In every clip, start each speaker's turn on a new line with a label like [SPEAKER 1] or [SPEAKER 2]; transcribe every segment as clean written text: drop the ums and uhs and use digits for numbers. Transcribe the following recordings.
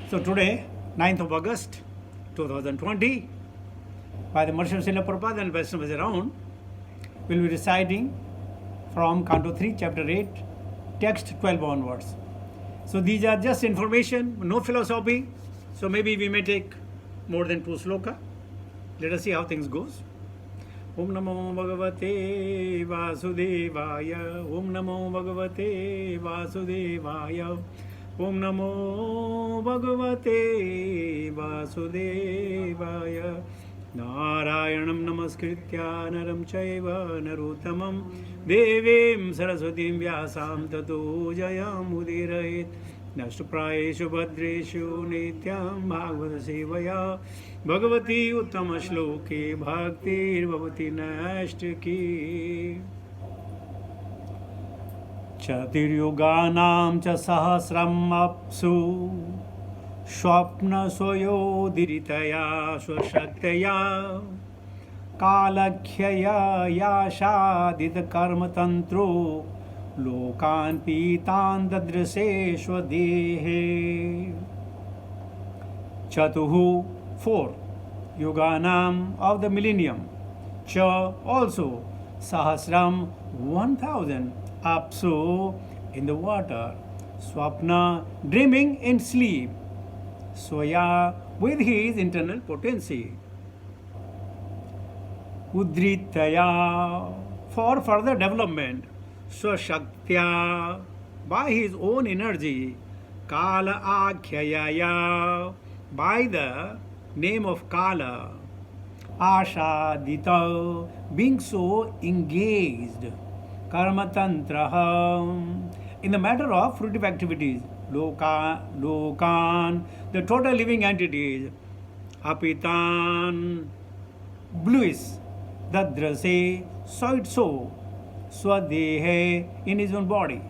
[SPEAKER 1] So today, 9th of August 2020, by the mercy of Srila Prabhupada and Vaishnavas around, we'll be reciting from Canto 3, Chapter 8, text 12 onwards. So these are just information, no philosophy. So maybe we may take more than 2 sloka. Let us see how things goes. Om Namo Bhagavate Vasudevaya. Om Namo Bhagavate Vasudevaya. Om Namo Bhagavate Vasudevaya. Narayanam Namaskritya Naram Chaiva Narottamam Devim Saraswatim Vyasam Tato Jayam Udirayet Nashtaprayeshu Bhadreshu Nityam Bhagavata Sevaya Bhagavati Uttama Shloke Bhaktir Bhavati Nashtaki Chaturyuganam Cha Sahasram Apsu Swapna Soyo Diritaya Swashaktaya Kalakhyaya Yashadita Karma Tantro Lokan Pitan Dadrase Swadehe Chatuhu 4 Yuganam of the millennium Cha also Sahasram 1000 Apsu in the water Swapna dreaming in sleep Swaya with his internal potency Udritaya for further development Swashaktya by his own energy Kala Akhyaya by the name of Kala Ashadita being so engaged Karma Tantra in the matter of fruitive activities Lokan, the total living entities Apitan bluish Dadrase saw it so Swadehe in his own body.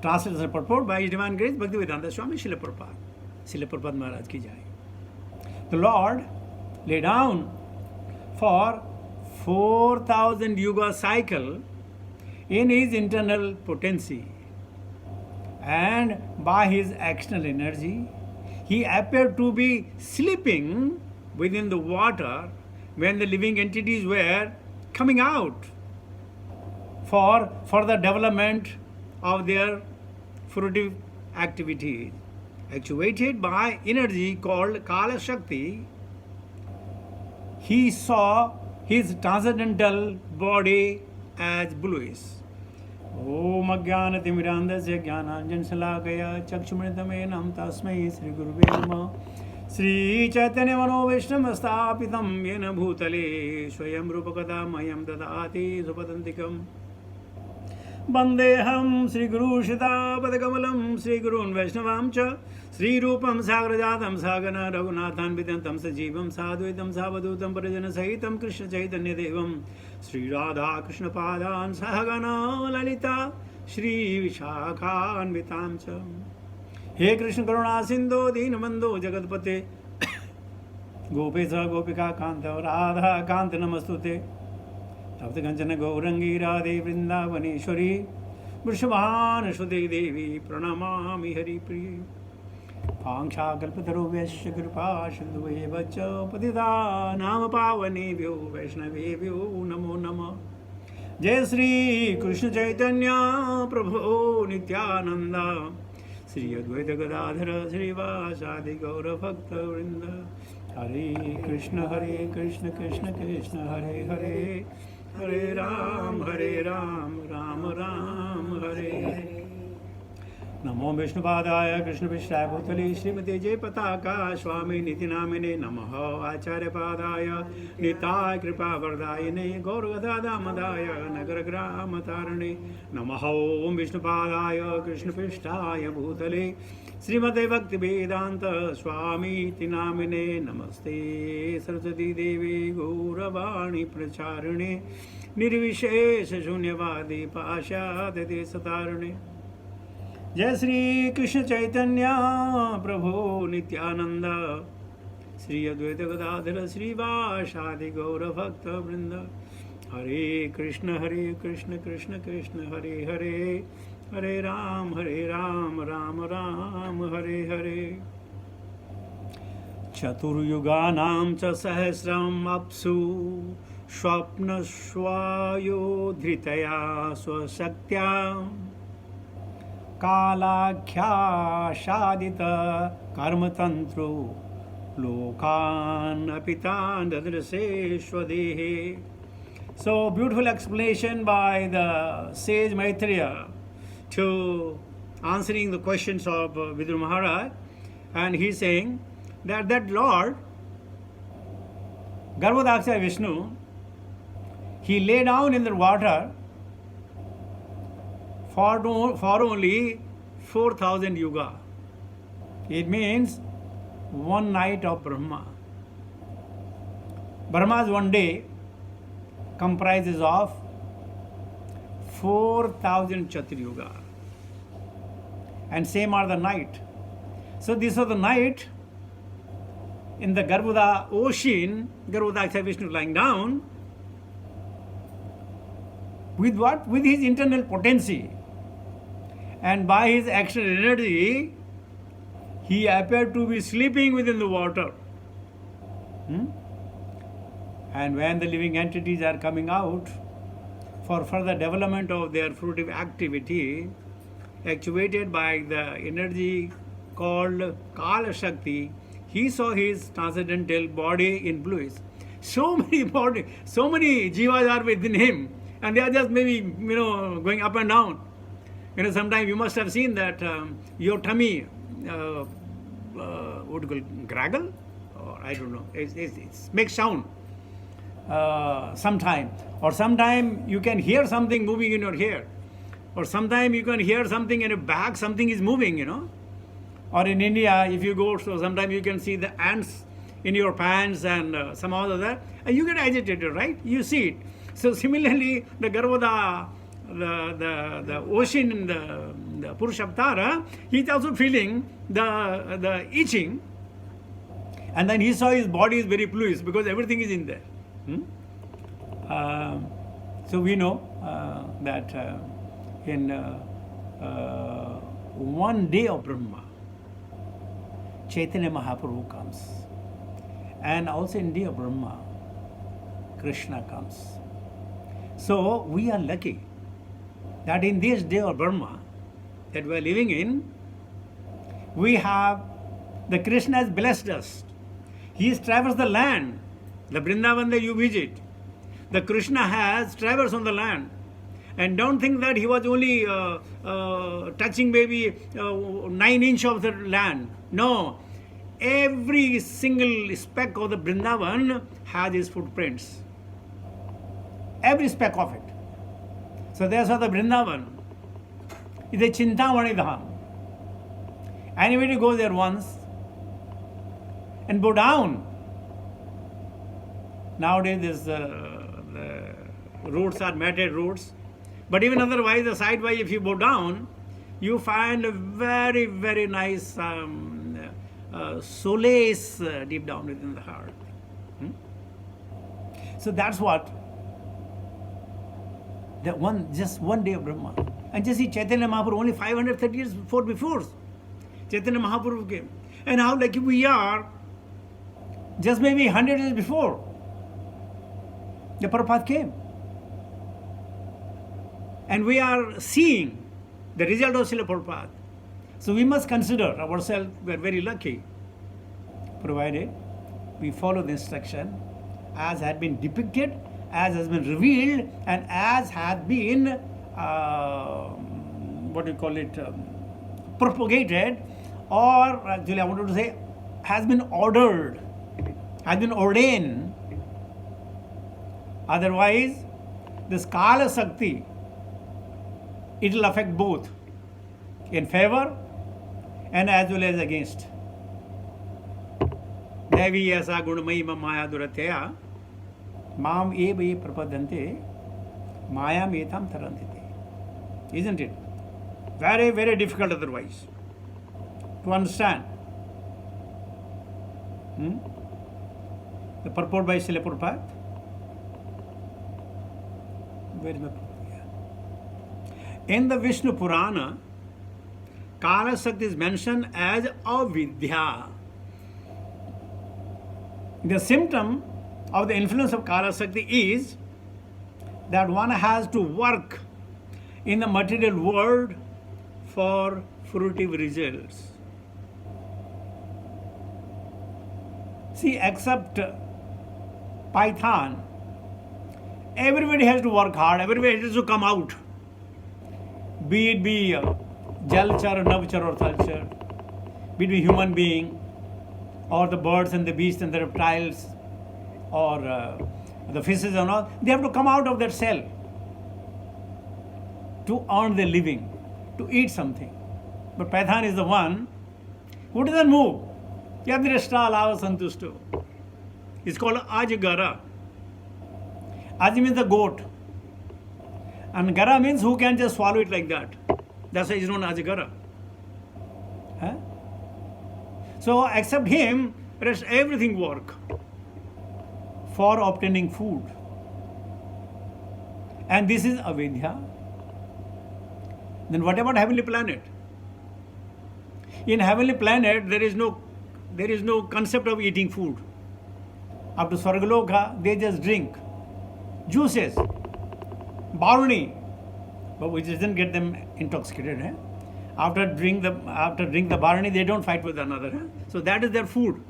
[SPEAKER 1] Translation and purport by His Divine Grace Bhaktivedanta Swami Srila Prabhupada. Srila Prabhupada Maharaj ki jai. The Lord lay down for 4,000 yuga cycle in his internal potency and by his external energy he appeared to be sleeping within the water when the living entities were coming out for further development of their fruitive activities. Actuated by energy called Kala Shakti, he saw his transcendental body as bluish. Om Ajnanatimirandasya Jnananjana Shalakaya Chakshumritamena Tasmai Sri Guruve Namah Sri Chaitanya Mano Vaishnavam Yena Bhutale Swayam Rupakada Mayam Dadati Supadantikam Bandeham Sri Guru Shita Padakamalam Sri Gurun Vaishnavam Cha Sri Rupam Sagrajatam Sagana Raghunathan Vidantam Sajivam Sadhuitam Savadutam Parajana Sahitam Krishna Chaitanya Devam Sri Radha Krishna Padan Sahagana Lalita Sri Vishakhan Vitam Cha He Krishna Karuna Sindhu Deenabandhu Jagatpate Gopesa Gopika Kanta Radha Kanta Namastute Tapta Kanchana Gaurangi Radhe Vrindavaneshwari Vrishabhana Shude Devi Pranamami Hari Priya Pangsha Kalpataru Vaishya Kripa Sindhuve Vacha Patita Nama Pavanebhyo Vaishnavebhyo Namo Nama Jai Sri Krishna Chaitanya Prabhu Nityananda Sri Advaita Gadadhara Sri Vasadi Gaura Bhakta Vrinda Hare Krishna Krishna Krishna Hare Hare Hare Ram Ram Ram Hare Hare Namo Vishnupadaya Krishna Vishaya Bhutale Srimate Jai Pataka Swami Nitinamine Namaha Acharya Padaya Nitai Kripa Vardayane Gaurgadada Madaya Nagaragrama Tarane Namaha Om Vishnupadaya Krishna Vishaya Bhutale Srimate Bhakti Vedanta Swami Nitinamine Namaste Saraswati Devi Gauravani Pracharane Nirvishesha Shunyavadi Pashyadade Satarane Jai Sri Krishna Chaitanya Prabhu Nityananda Sri Advaita Gadadhara Sri Vasadi Gaura Bhakta Vrinda Hare Krishna Krishna Krishna Hare Hare Hare Ram, Ram Ram, Hare Hare. Chaturyuganam cha sahasram apsu swapnashvayo dhritaya swasaktyam kalakhya shadita karmatantro lokan apitan dadraseshwadehe. So beautiful explanation by the sage Maitreya to answering the questions of Vidur Maharaj, and he's saying that Lord Garbhodaksha Vishnu, he lay down in the water for only 4,000 yuga. It means one night of Brahma. Brahma's one day comprises of 4,000 Chaturyuga, and same are the night. So this was the night in the Garbhoda ocean, Garbhodaksha Vishnu lying down. With what? With his internal potency. And by his external energy, he appeared to be sleeping within the water. And when the living entities are coming out for further development of their fruitive activity, actuated by the energy called Kala Shakti, he saw his transcendental body in bluish. So many jivas are within him, and they are just maybe going up and down. Sometimes you must have seen that your tummy what do you call gaggle, or I don't know. It makes sound sometime, or sometime you can hear something moving in your hair, or sometime you can hear something in your back. Something is moving, Or in India, if you go, so sometimes you can see the ants in your pants and some other, and you get agitated, right? You see it. So similarly, the Garbhoda, the ocean in the Purushavatara, he's also feeling the itching, and then he saw his body is very fluid because everything is in there. So we know that in one day of Brahma, Chaitanya Mahaprabhu comes, and also in day of Brahma, Krishna comes. So we are lucky that in this day of Brahma that we are living in, we have the Krishna has blessed us. He has traversed the land, the Vrindavan that you visit. The Krishna has traversed on the land. And don't think that he was only touching maybe 9 inches of the land. No. Every single speck of the Vrindavan has his footprints. Every speck of it. So there's the Vrindavan. It's a Chintamani Dham. Anybody goes there once and go down. Nowadays the roads are matted roads. But even otherwise, the sidewise, if you go down, you find a very, very nice solace deep down within the heart. So that's what just one day of Brahma. And just see Chaitanya Mahaprabhu only 530 years before Chaitanya Mahaprabhu came. And how lucky we are, just maybe 100 years before the Prabhupada came. And we are seeing the result of Srila Prabhupada. So we must consider ourselves, we are very lucky, provided we follow the instruction as had been depicted, as has been revealed, and as had been, propagated, or actually I wanted to say, has been ordered, has been ordained. Otherwise, this Kala Shakti, it will affect both, in favor and as well as against. Devi asa gunamayi maya duratya mam eva ye prapadante maya metam tarantite. Isn't it? Very, very difficult otherwise to understand. The purport by Srila Prabhupada. Where is my purport? In the Vishnu Purana, Kala Shakti is mentioned as avidya. The symptom of the influence of Kala Shakti is that one has to work in the material world for fruitive results. See, except Python, everybody has to work hard, everybody has to come out. Be it be Jalchar, Navchar or Thalchar, be it be human being, or the birds and the beasts and the reptiles, or the fishes and all, they have to come out of that cell to earn their living, to eat something. But Python is the one who doesn't move. Yadrashta alava santusto. It's called Ajagara. Aji means the goat. And Gara means who can just swallow it like that. That's why he's known as Ajagara. Huh? So except him, rest everything work for obtaining food. And this is avidya. Then what about heavenly planet? In heavenly planet, there is no concept of eating food. Up to Swargaloka, they just drink juices, barley, but which doesn't get them intoxicated. Eh? After drink the barley, they don't fight with another. Eh? So that is their food.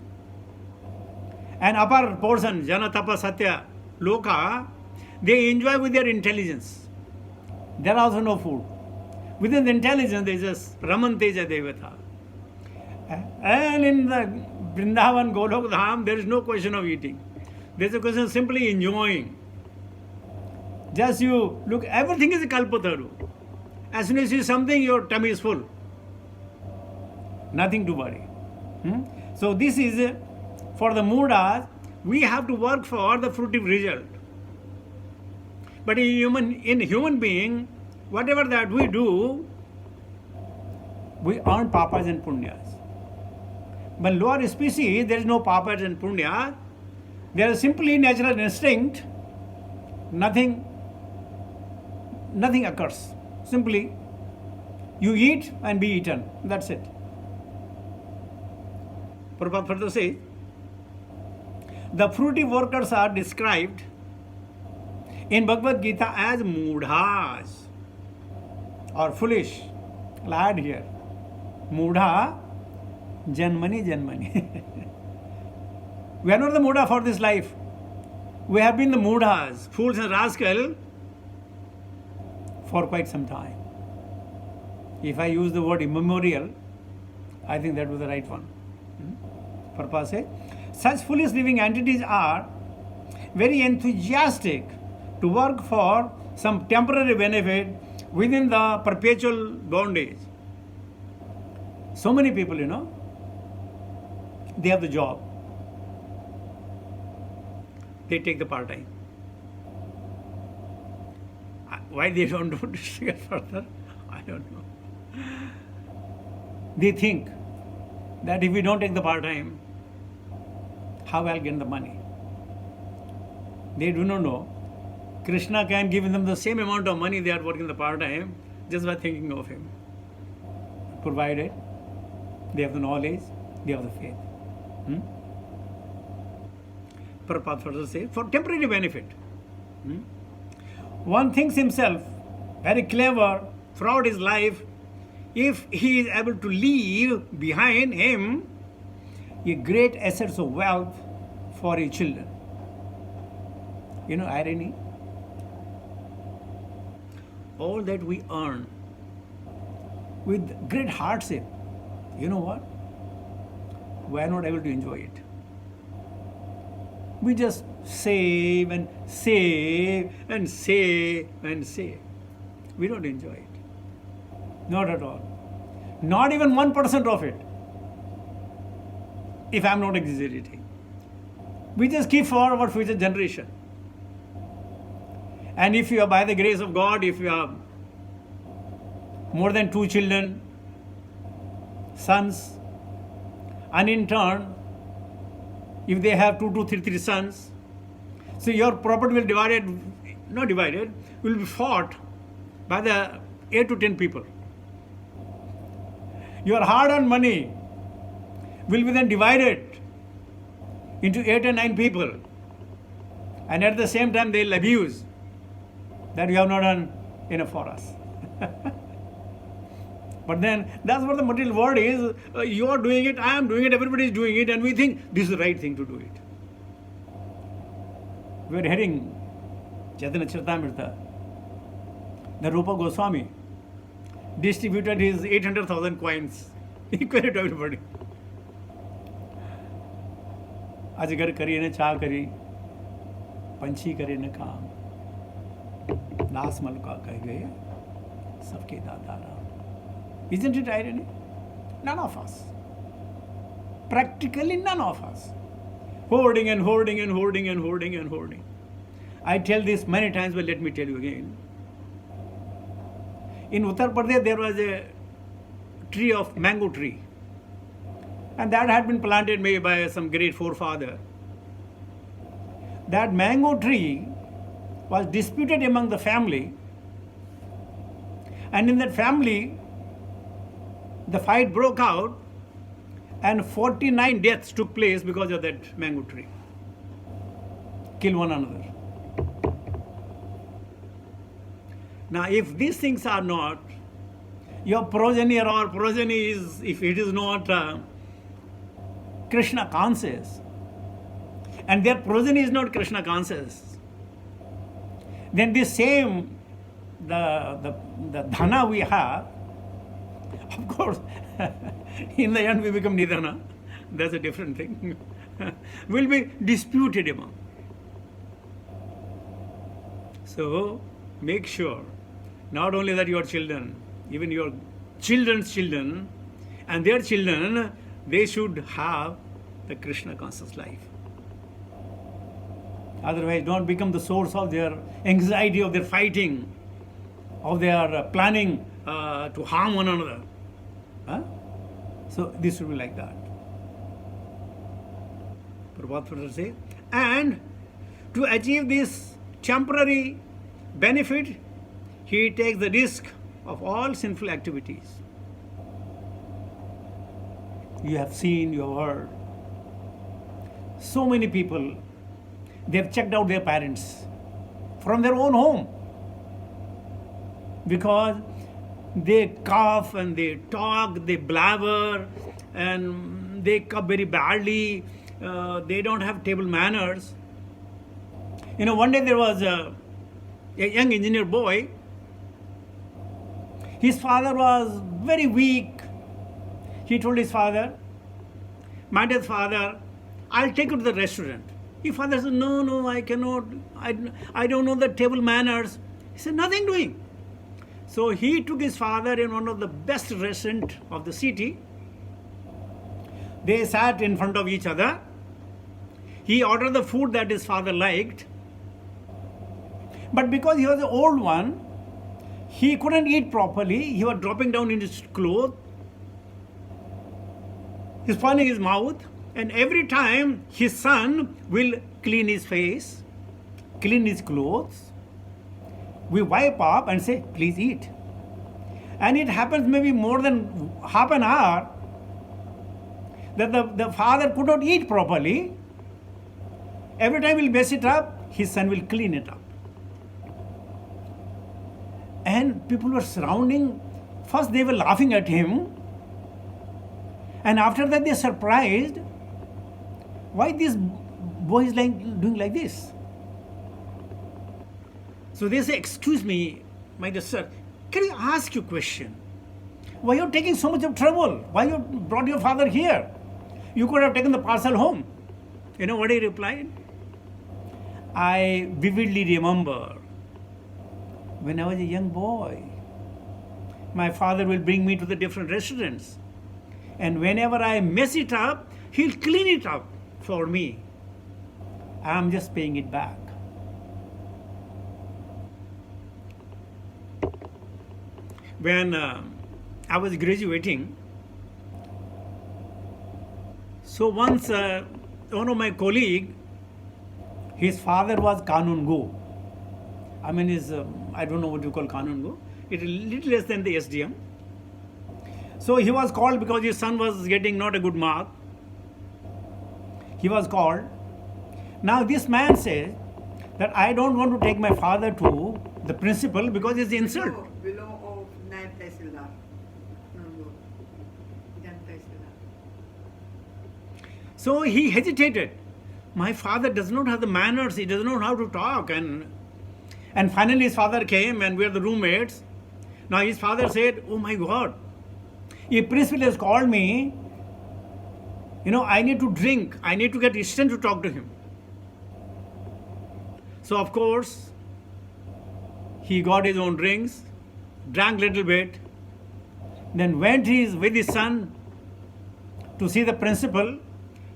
[SPEAKER 1] And upper portion, Jana Tapa Satya Loka, they enjoy with their intelligence. There are also no food. Within the intelligence, they just Raman Teja Devata. And in the Vrindavan Golok Dham, there is no question of eating. There is a question of simply enjoying. Just you look, everything is a kalpataru. As soon as you see something, your tummy is full. Nothing to worry. So this is, for the Mudas, we have to work for the fruitive result. But in human being, whatever that we do, we earn papas and punyas. But lower species, there is no papas and punyas. There is simply natural instinct. Nothing occurs. Simply, you eat and be eaten. That's it. Prabhupada further says, the fruitive workers are described in Bhagavad Gita as mudhas, or foolish. I'll add here. Mudha, janmani. We are not the mudha for this life. We have been the mudhas, fools and rascals, for quite some time. If I use the word immemorial, I think that was the right one. Prabhupada says, such foolish living entities are very enthusiastic to work for some temporary benefit within the perpetual bondage. So many people, they have the job. They take the part-time. Why they don't do it further, I don't know. They think that if we don't take the part-time, how I'll get the money? They do not know. Krishna can give them the same amount of money they are working the part-time just by thinking of him. Provided they have the knowledge, they have the faith. Prabhupada further says, for temporary benefit. One thinks himself very clever throughout his life if he is able to leave behind him a great assets of wealth for his children. Irony. All that we earn with great hardship, you know what? We are not able to enjoy it. We just save and save and save and save. We don't enjoy it. Not at all. Not even 1% of it. If I'm not exaggerating. We just keep for our future generation. And if you are, by the grace of God, if you have more than 2 children, sons, and in turn, if they have 2 to 3 sons, so your property will will be fought by the 8 to 10 people. Your hard-earned money will be then divided into 8 and 9 people. And at the same time, they'll abuse that you have not done enough for us. But then, that's what the material world is. You are doing it, I am doing it, everybody is doing it, and we think this is the right thing to do it. We are heading Chaitanya Charitamrita. The Rupa Goswami distributed his 800,000 coins equally to everybody. अजगर करिए न चाह करी, पंछी करे न काम, दास मलका कह गए सबके दादा Ram. Isn't it irony? None of us. Practically none of us. Hoarding and hoarding and hoarding and hoarding and hoarding. I tell this many times, but let me tell you again. In Uttar Pradesh, there was a tree of mango tree. And that had been planted maybe by some great forefather. That mango tree was disputed among the family. And in that family, the fight broke out and 49 deaths took place because of that mango tree. Kill one another. Now, if these things are not, your progeny or progeny is, if it is not Krishna conscious, and their progeny is not Krishna conscious, then the same, the dhana we have, of course, in the end we become nidhana. That's a different thing. Will be disputed among. So, make sure not only that your children, even your children's children and their children, they should have the Krishna conscious life. Otherwise, don't become the source of their anxiety, of their fighting, of their planning to harm one another. Huh? So, this should be like that. Prabhupada says, and to achieve this temporary benefit, he takes the risk of all sinful activities. You have seen, you have heard. So many people, they have checked out their parents from their own home because they cough and they talk, they blabber, and they cough very badly. They don't have table manners. You know, one day there was a young engineer boy. His father was very weak. He told his father, "My dear father, I'll take you to the restaurant." His father said, No, I cannot. I don't know the table manners. He said, nothing doing. So he took his father in one of the best restaurants of the city. They sat in front of each other. He ordered the food that his father liked. But because he was an old one, he couldn't eat properly. He was dropping down in his clothes. He's spoiling his mouth. And every time his son will clean his face, clean his clothes, we wipe up and say, please eat. And it happens maybe more than half an hour that the father could not eat properly. Every time he'll mess it up, his son will clean it up. And people were surrounding. First they were laughing at him. And after that they're surprised. Why this boy is doing like this? So they say, excuse me, my dear sir, can I ask you a question? Why you're taking so much of trouble? Why you brought your father here? You could have taken the parcel home. You know what he replied? I vividly remember when I was a young boy, my father will bring me to the different restaurants. And whenever I mess it up, he'll clean it up for me. I'm just paying it back. When I was graduating, so once one of my colleagues, his father was Kanun Go. I mean, I don't know what you call Kanun Go. it is little less than the SDM. So he was called because his son was getting not a good mark. He was called. Now this man says that I don't want to take my father to the principal because it's insult.
[SPEAKER 2] Below of Naib Tehsildar. No, Jan Tehsildar.
[SPEAKER 1] So he hesitated. My father does not have the manners, he does not know how to talk. And finally his father came and we are the roommates. Now his father said, oh my God, a principal has called me, I need to drink, I need to get instant to talk to him. So of course, he got his own drinks, drank a little bit, then went with his son to see the principal,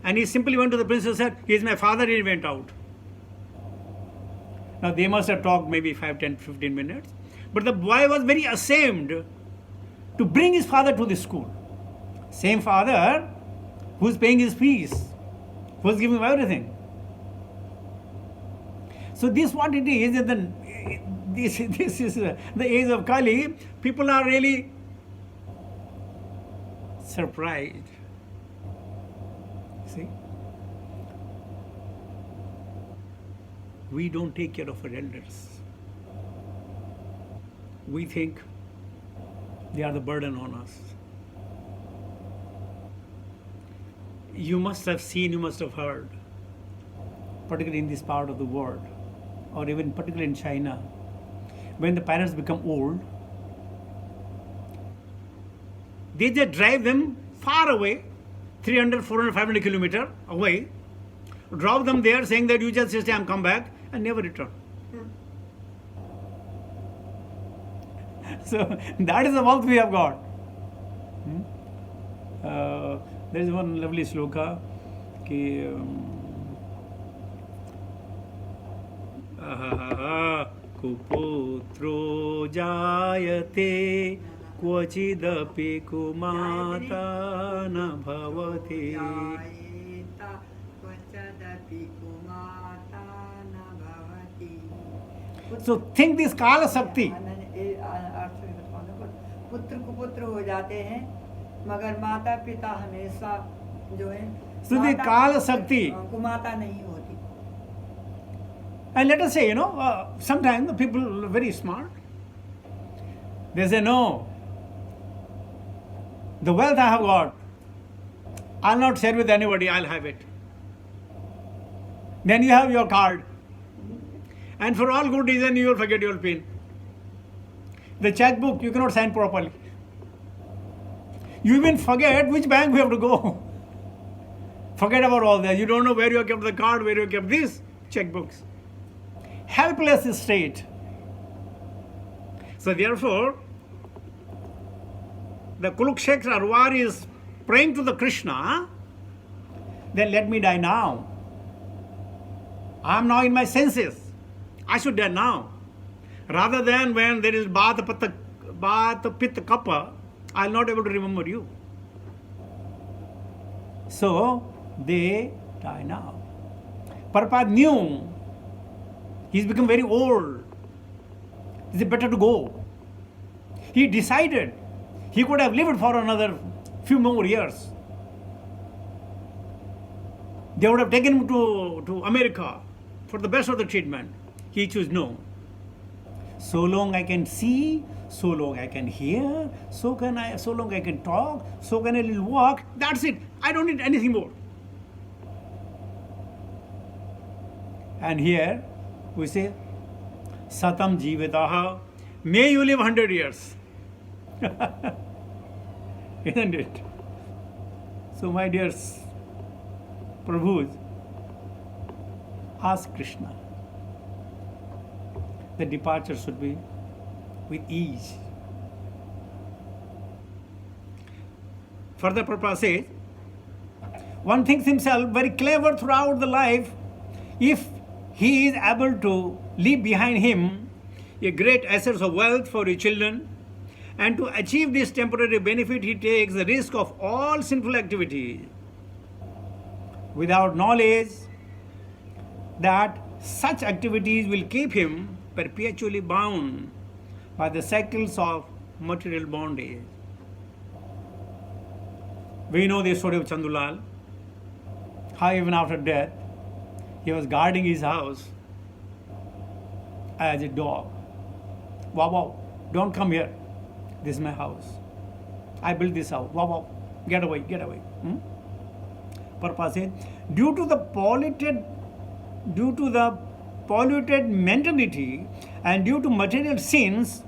[SPEAKER 1] and he simply went to the principal and said, he is my father, he went out. Now they must have talked maybe 5, 10, 15 minutes, but the boy was very ashamed to bring his father to the school. Same father who's paying his fees, who's giving him everything. So this what it is, this is the age of Kali. People are really surprised. See? We don't take care of our elders. We think they are the burden on us. You must have seen, you must have heard, particularly in this part of the world, or even particularly in China, when the parents become old, they just drive them far away, 300, 400, 500 kilometers away, drop them there saying that you just stay and come back and never return. So that is the wealth we have got. There is one lovely sloka कि कुपुत्रो जायते क्वचिदपि कुमाता न भवति. So think this Kala Sakti.
[SPEAKER 2] पुत्र कुपुत्र हो जाते हैं मगर माता पिता हमेशा जो है
[SPEAKER 1] So the Kala Sakti.
[SPEAKER 2] कुमाता नहीं होती.
[SPEAKER 1] And let us say, sometimes the people are very smart. They say, no, the wealth I have got, I'll not share with anybody, I'll have it. Then you have your card. And for all good reason, you will forget your PIN. The checkbook, you cannot sign properly. You even forget which bank you have to go. Forget about all that. You don't know where you have kept the card, where you have kept these checkbooks. Helpless state. So therefore, the Kurukshetra war is praying to the Krishna, then let me die now. I am now in my senses. I should die now. Rather than when there is Bhata Pitta Kappa, I will not be able to remember you. So they die now. Prabhupada knew he's become very old. Is it better to go? He decided he could have lived for another few more years. They would have taken him to America for the best of the treatment. He chose no. So long I can see, so long I can hear, so long I can talk, so can I walk. That's it. I don't need anything more. And here we say, Satam Jivitaha, may you live 100 years. Isn't it? So my dear Prabhus, ask Krishna. The departure should be with ease. Further Prabhupada says, one thinks himself very clever throughout the life if he is able to leave behind him a great assets of wealth for his children, and to achieve this temporary benefit he takes the risk of all sinful activities without knowledge that such activities will keep him perpetually bound by the cycles of material bondage. We know the story of Chandulal, how even after death, he was guarding his house as a dog. Wow, wow, don't come here. This is my house. I built this house. Wow, wow, get away, get away. Prabhupada said, due to the polluted mentality and due to material sins,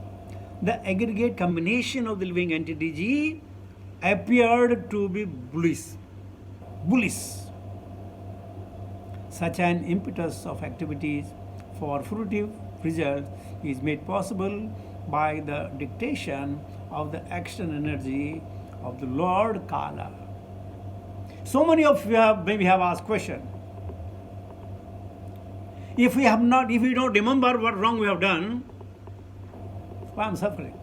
[SPEAKER 1] the aggregate combination of the living entity G appeared to be bullish. Such an impetus of activities for fruitive results is made possible by the dictation of the action energy of the Lord Kala. So many of you maybe have asked question. If we don't remember what wrong we have done, why I'm suffering?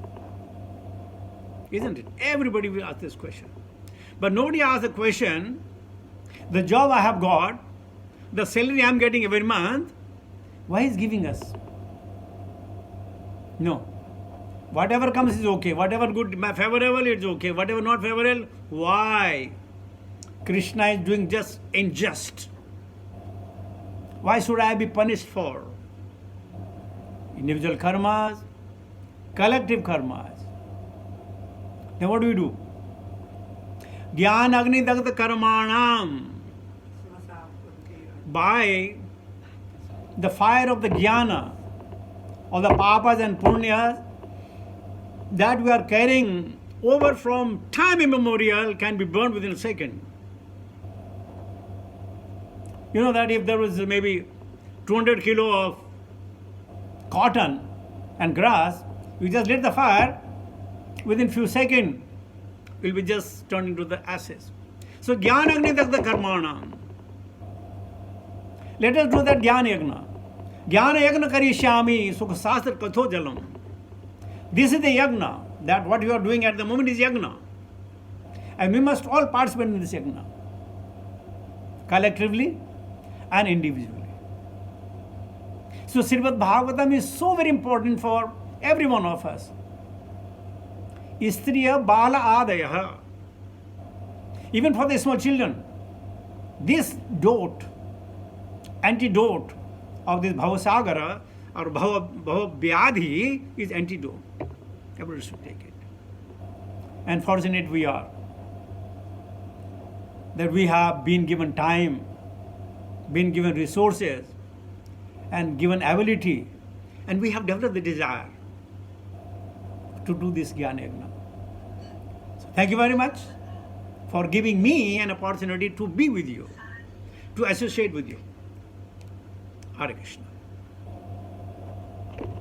[SPEAKER 1] Isn't it? Everybody will ask this question. But nobody asks the question, the job I have got, the salary I'm getting every month, why is giving us? No. Whatever comes is okay. Whatever good, favorable, it's okay. Whatever not favorable, why? Krishna is doing just unjust. Why should I be punished for? Individual karmas, collective karmas. Then what do? Jnana Agni Dagda Karmanam. By the fire of the jnana, or the papas and punyas that we are carrying over from time immemorial can be burned within a second. You know that if there was maybe 200 kilo of cotton and grass, you just lit the fire, within few seconds, it will be just turned into the ashes. So, Jnana Agni Dagda Karmanam. Let us do that Jnana Yagna. Jnana Yagna Karishyami Sukha Sastra Katho Jalam. This is the Yagna. That what you are doing at the moment is Yagna. And we must all participate in this Yagna. Collectively and individually. So Srimad Bhagavatam is so very important for every one of us. Istriya Bala Adaya. Even for the small children. This antidote of this Bhavasagara or Bhavavyadhi is antidote. Everybody should take it. And fortunate we are that we have been given time, been given resources, and given ability, and we have developed the desire to do this Jnana Yagna. So thank you very much for giving me an opportunity to be with you, to associate with you. Hare Krishna.